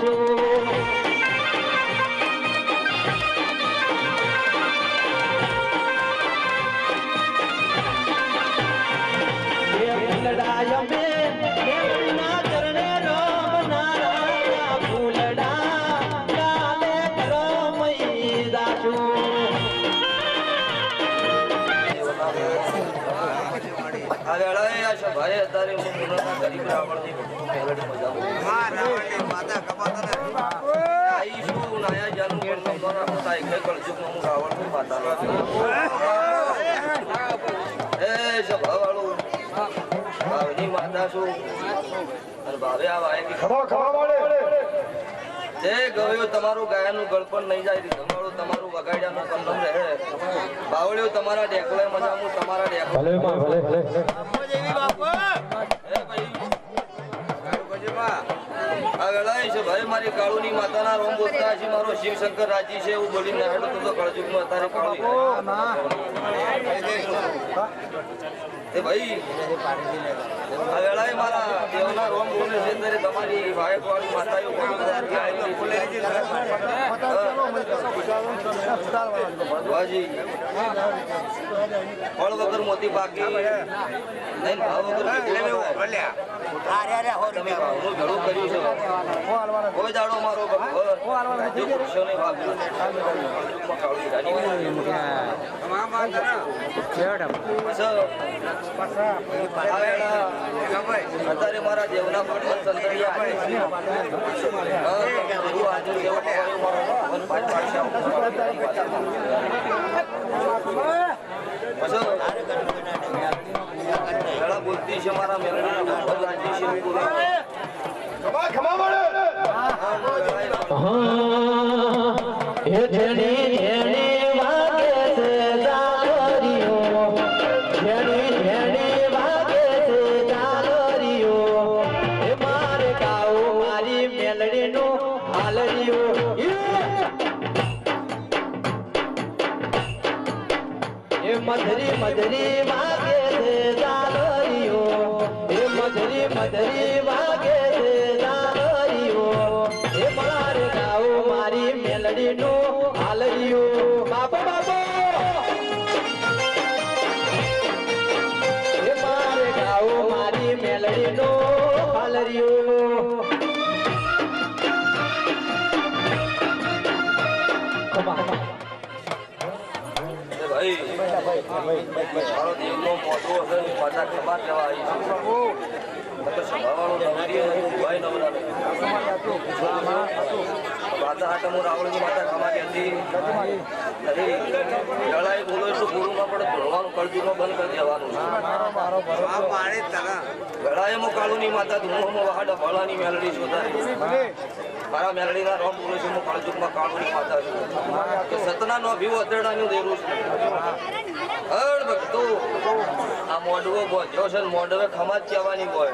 જાશું લડાય મે ના ચરણે રામ નારાયણ ફૂલડા કાલે કરમઈ જાશું આ વેળાએ આ સભાએ અત્યારે હું પૂર્ણતા ગરીબ રાવણની મેલડી મજાવું હા રાવણની માતા કપાતા આઈશું નાયા જાનું પણ સંતોના હોતા એક કળજુગમાં હું રાવણની માતા એ સભાવાળું ભાવની માતા છું અને ભાવે આ વાયકી જે ગયો તમારું ગાયનું ગળપણ નહીં જાય તમારું તમારું વગાડ્યાનું કલમ રહે બાવળ્યો તમારા ડેકલે મજામું તમારા ડેકલે આ વેળાએ છે ભાઈ મારી કાળુની માતાના રોમ બોલતા છે મારો શિવશંકર રાજી છે એવું બોલીને હેડો તો કળજુગમાં અત્યારે કાળું એ ભાઈ આ વેળાએ મારા દેવના રોમ બોલે છે ત્યારે તમારી વાયકવાળી માતાઓ વાજી ફળ વગર મોતી પાકી નહીં ભાવ વગર તમે ભાવનું ઘણું કર્યું છે કોઈ દાડો મારો વૃક્ષોને અત્યારે મારા દેવના બોલતી છે મારા મધરી મધરી વાગે છે જાલરીઓ એ મધરી મધરી વાગે છે જાલરીઓ એ મારે ગાઓ મારી મેલડી નો હાલરીઓ બાપો બાપો એ મારે ગાઓ મારી મેલડી નો હાલરીઓ મારો દેવનો મોટો હશે માતા ખબર લેવા આવી સભાવાળો ભાઈ નવરા માતા હાટ હું રાવણની માતા ખમાતી હતી લડાઈ બોલો એટલું પૂરું ના પડે ભણવાનું કળજુગમાં બંધ કરી દેવાનું લડાઈ હું કાળુની માતા ધૂળોમાં વહાડા ભળવાની મેલડી છું મારા મેલડીના રોમ બોલે છે હું કળજુગમાં કાળુની માતા છું સતના નો ભીવો અતેડાનું દેરું છું હળ ભક્તો આ મોઢવો બોધ્યો છે મોઢવે ખમાજ કહેવાની હોય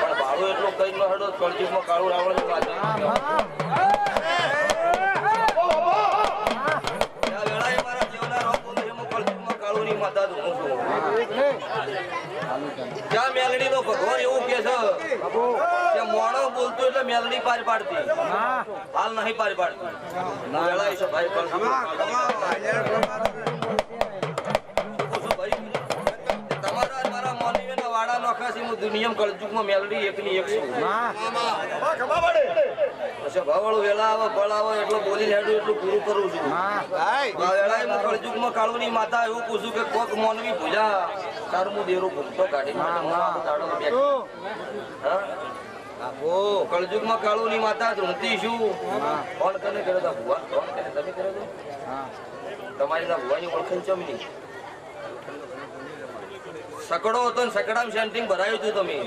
પણ ભાડું એટલું કઈ ન હડો કળજુગમાં કાળું રાવણની માતા માતા હું છું ત્યાં મેલડી નો ભગવાન એવું કે છે કે મોણો બોલતો એટલે મેલડી પાર પાડતી હાલ નહીં પાર પાડતી વેળાય છે ભાઈ તમારા મારા મોની વાડા નોખાસી હું દુનિયામાં કળજુગમાં મેલડી એકની એક છું ભાવાળું વેલા આવે ફળ આવે એટલું બોલી હેડું એટલું પૂરું કરું છું વેળાએ હું કળજુગમાં કાળુની માતા એવું પૂછું કે કોક મોનવી ભૂજા તારું હું દેરું ભૂખતો કાઢી કળજુગમાં કાળુની માતા ધૂણતી છું કોણ કને કર્યો હતા ભુવા કોણ કરે તમે કર્યો હતો તમારી ના ભુવાની ઓળખાણ ચમની સકડો હતો ને સકડામાં સેન્ટિંગ ભરાયું હતું તમે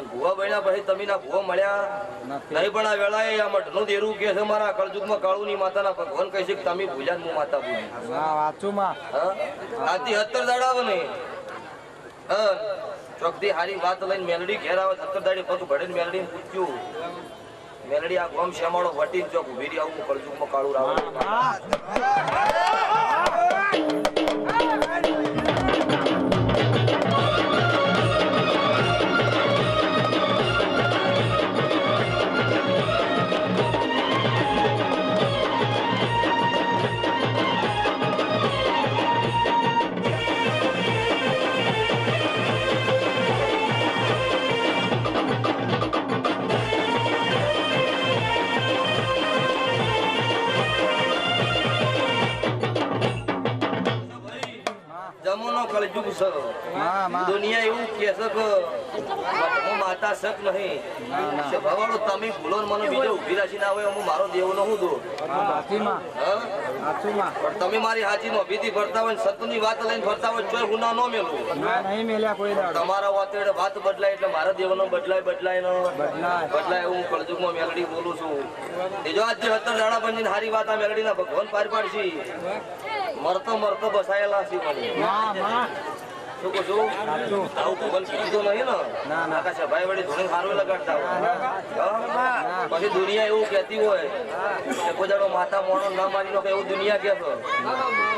ભુવા બન્યા પછી તમે ના ભુવા મળ્યા નહીં પણ આ વેળાએ આ મઠનું દેરું કે છે મારા કળજુગમાં કાળુની માતાના ભગવાન કહે છે કે તમે ભૂલ્યા હું માતા ભૂલી આથી 70 દાડા ને ચોકથી હારી વાત લઈને મેલડી ઘેર આવે 70 દાડી પગ ભળે મેલડી પૂછ્યું મેલડી આ ગોમ શ્યામાળો વટી ચોક ઉભી રહી આવું કળજુગમાં કાળું રાવણ છે માં માં દુનિયા એવું કહે છે કે હું માતા શક નહીં છે ભવાળો તમે ભૂલો ને મને બીજો ઊભી રાખી ના હોય હું મારો દેવ નો હું દો સાચી માં હા સાચું માં પણ તમે મારી હાચી નો ભીતી ફરતા હોય ને સત્યની વાત લઈને ફરતા હોય ચોય ગુના ન મેલું ના નહીં મેલ્યા કોઈ દાડો તમારા વાતે વાત બદલાય એટલે મારા દેવનો બદલાય નો બદલાય. બદલાય હું કળજુગમાં મેલડી બોલું છું એ જો આજે 17 દાડા બની હારી વાત આ મેલડીના ભગવાન પાર પાડશી મરતો બસાયેલા છે મને માં માં શું કહું છું સાચું આવું ભગવાન કીધું નહીં ને ના, ના. આકાશ ભાઈ વળી ધોરણ હારું લગાડતા હોય હા? પછી દુનિયા એવું કહેતી હોય કે કોઈ દાડો માતા મોણો ના મારી નો કે એવું દુનિયા કે છે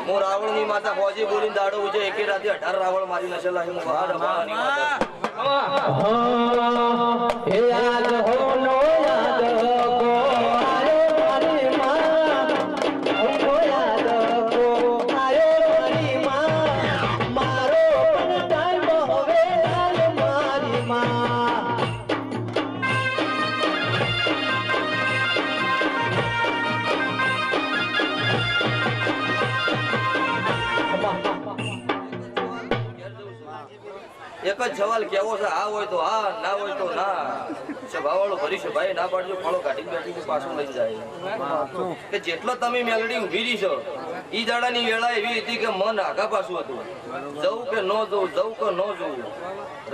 હું રાવણ ની માતા ફોજી બોલીને દાડો ઉજે એકે રાતે 18 રાવણ મારી નશેલા હું મહાન માની માતા હે યાદ હોનો યાદ કો આયો મારી માં હો યાદ કો આયો મારી માં મારો પણ ટાઈમ હવે લાલ મારી માં એક જ સવાલ કેવો છે હા હોય તો હા ના હોય તો ના ભાવાળો ભરી છે ભાઈ ના પાડજો ફાળો કાઢીને બેઠી પાછું લઈ જાય સાચું કે જેટલો તમે મેલડી ઊભી રહી છો ઈ દાડાની વેળા એવી હતી કે મન આગા પાછું હતું જવું કે ન જવું કે ન જવું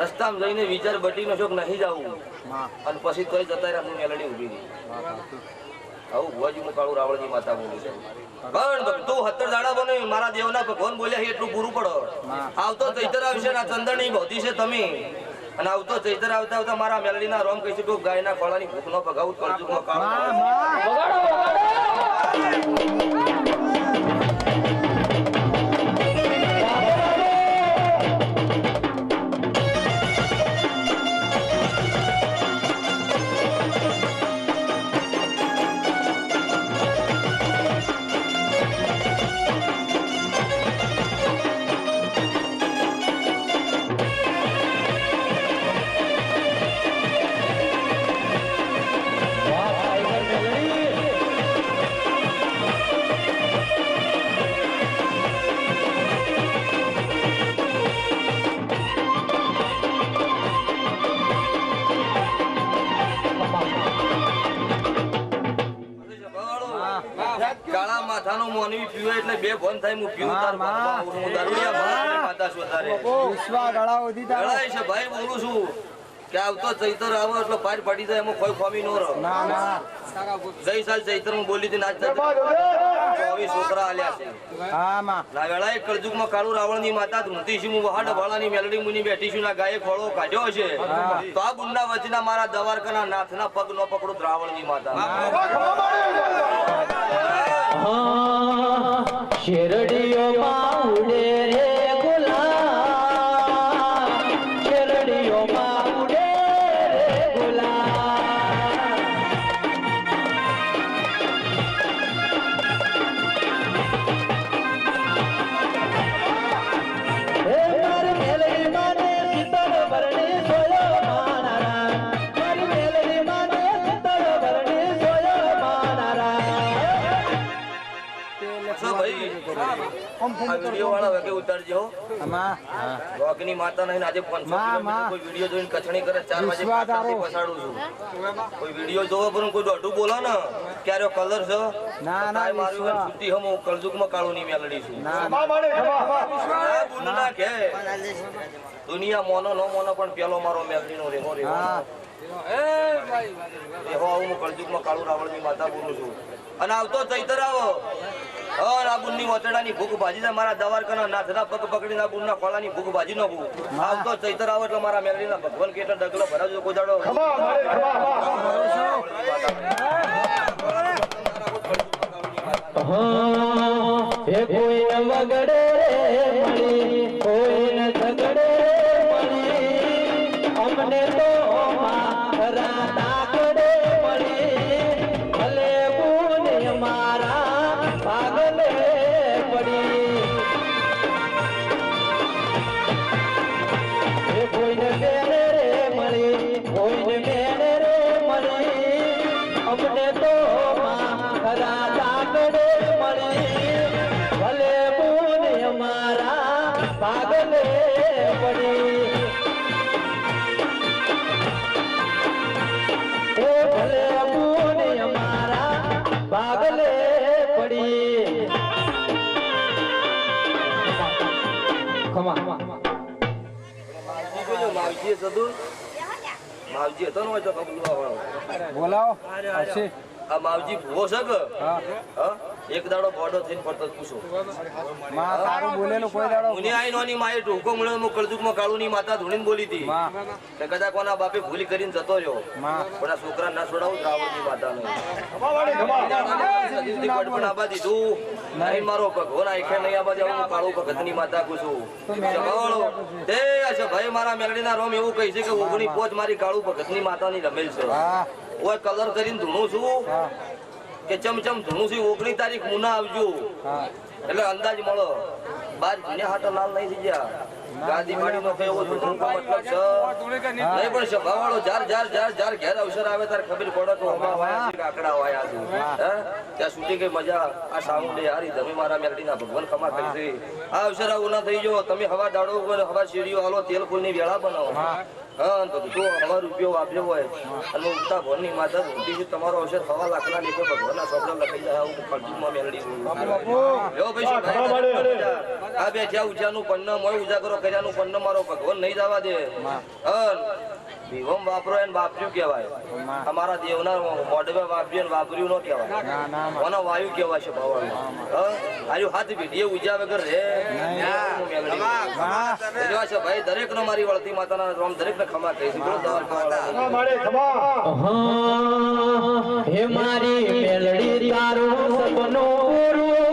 રસ્તામાં જઈને વિચાર બટીનો છો કે નહીં જવું માં અને પછી તોય જતા રહ્યા મેલડી ઊભી રહી આવું ભુવાજી હું કાળું રાવણની માતા બોલું છું પણ તું 17 દાડા બને મારા દેવના ભગવાન બોલ્યા છે એટલું પૂરું પડો આવતો ચૈતર આવશે ને આ ચંદનની બધી છે તમે અને આવતો ચૈતર આવતા મારા મેલડીના રોમ કહીશું કે ગાયના ખોળાની ભૂખ નો ભગાવું કરજુમાં કાળું કાળા માથાનો મોનવી પીવે એટલે બે ફોન થાય હું પીવું તાર હું દારૂડિયા માતા છું તારે વિશ્વા ગળા ઉધી તારો ગળાય છે ભાઈ બોલું છું કે આવતો ચૈતર આવો એટલે પાર પડી જાય એમાં કોઈ ખોમી નો રહે ના ના ગઈ સાલ ચૈતર હું બોલી હતી નાચ 24 છોકરા આલ્યા છે હા માં ના વેળાએ કળજુગમાં કાળું રાવણની માતા ધૂમતી છું હું વહાડ વાળાની મેલડી મુની બેઠી છું ના ગાયે ખોળો કાઢ્યો છે તો આ ગુંડા વચના મારા દ્વારકાના નાથના પગ નો પકડું રાવણની માતા શેરડીઓ માં ઉડે રે ગુલાબ શેરડીઓ માં ઉડે રે ગુલાબ હે મારી મેલડી માને શીતળ ભરણી સોયો માનારા મારી મેલડી માને શીતળ ભરણી સોયો માનારા ભાઈ આ વિડીયો વાળા વગે ઉતારજો માં રોગની માતા નહીં આજે 500 કિલોમીટર કોઈ વિડીયો જોઈને કચણી કરે 4 વાગે પાછળથી પસાડું છું કોઈ વિડીયો જોવો પણ કોઈ દોઢું બોલો ને ક્યારે કલર છે ના ના મારી છૂટી હમ કળજુગમાં કાળું ની મેલડી છું ના ના કે દુનિયા મોનો નો મોનો પણ પેલો મારો મેલડી નો રેહો રેહો હા રેહો આવું હું કળજુગમાં કાળું રાવણની માતા બોલું છું અને આવતો ચૈતર આવો આ બુનની વતડાની ભૂખ ભાજી જાય મારા દ્વારકાના નાથના પગ પકડીને આ બુનના ખોળાની ભૂખ ભાજી નાખું આવતો ચૈતર આવો એટલે મારા મેલડીના ભગવાન કે ડગલો ભરાવજો કોજાડો હે કોઈ વગડે મળી કોઈ ઝગડે મળી અમને તો મારા ડાકડે મળી ભલે ગુણ મારા ભાગલે પડી હે કોઈને બેને રે મળી કોઈને બેને રે મળી અમને તો મારા ડાકડે મળી ભલે ગુણ મારા ભાગલે ભલે પુણ્ય મારા ભાગલે પડી માવજી સદુર માવજી હતો ને હોય તો કબૂલવા વાળો બોલાવો હશે આ માવજી ભૂવો છે કે હા હા એક દાડો બોડો થઈને પડતો જ પૂછો માં તારું બોલેલું કોઈ દાડો મુનિ આઈ નોની માએ ઢોકો મળ્યો હું કળજુગમાં કાળુની માતા ધૂણીને બોલી હતી માં કે કદાચ કોના બાપે ભૂલી કરીને જતો રહ્યો માં પણ આ છોકરા ના છોડાવું રાવણની માતાને પણ આબા દીધું નહીં મારો ભગવાન આખે નહીં આબા જાવ હું કાળું ભગતની માતા પૂછું જમાવાળો તે છે ભાઈ મારા મેલડીના રોમ એવું કહી છે કે ઓગણી પોચ મારી કાળું ભગતની માતાની રમેલ છે હા ઓય કલર કરીને ધૂણું છું હા કે ચમચમ ધૂણું છું 19 તારીખ મુના આવજો હા એટલે અંદાજ મળો બાર ભૂન્યા હાટો લાલ નહીં થઈ ગયા ગાદી પાડી નો કયો ધૂણું કો મતલબ છે નહીં પણ સભાવાળો જાર ઘેર અવસર આવે ત્યારે ખબર પડે કે અમારા વાયા છે કે આકડા વાયા છે હે ત્યાં સુધી કઈ મજા આ સાઉન્ડ હારી તમે મારા મેલડીના ભગવાન ખમા કરી છે આ અવસર આવું ના થઈ ગયો તમે હવા દાડો હવા શેરીઓ હાલો તેલ ફૂલની વેળા બનાવો હા તો જો હવા રૂપિયો વાપર્યો હોય અને ઉગતા ભોરની માતા ઊંધી તમારો અવસર હવા લાખના લીધે ભગવાનના સોપડા લખાઈ જાય આવું કળજુગમાં મેલડી લ્યો ભાઈ આ બે જ્યાં ઉજાનું પન્ન મોય ઉજાગરો કર્યાનું પન્ન મારો ભગવાન નહીં જવા દે વિવમ વાપરો એને વાપર્યું કહેવાય અમારા દેવના મોઢવે વાપર્યું વાપર્યું ન કહેવાય કોનો વાયુ કહેવાય છે ભગવાન આયુ હાથ પીઢીએ ઉજા વગર રે છે ભાઈ દરેક નો મારી વળતી માતાના રોમ દરેક ને ખમા કહી હે મારી મેલડી તારું સપનું પૂરું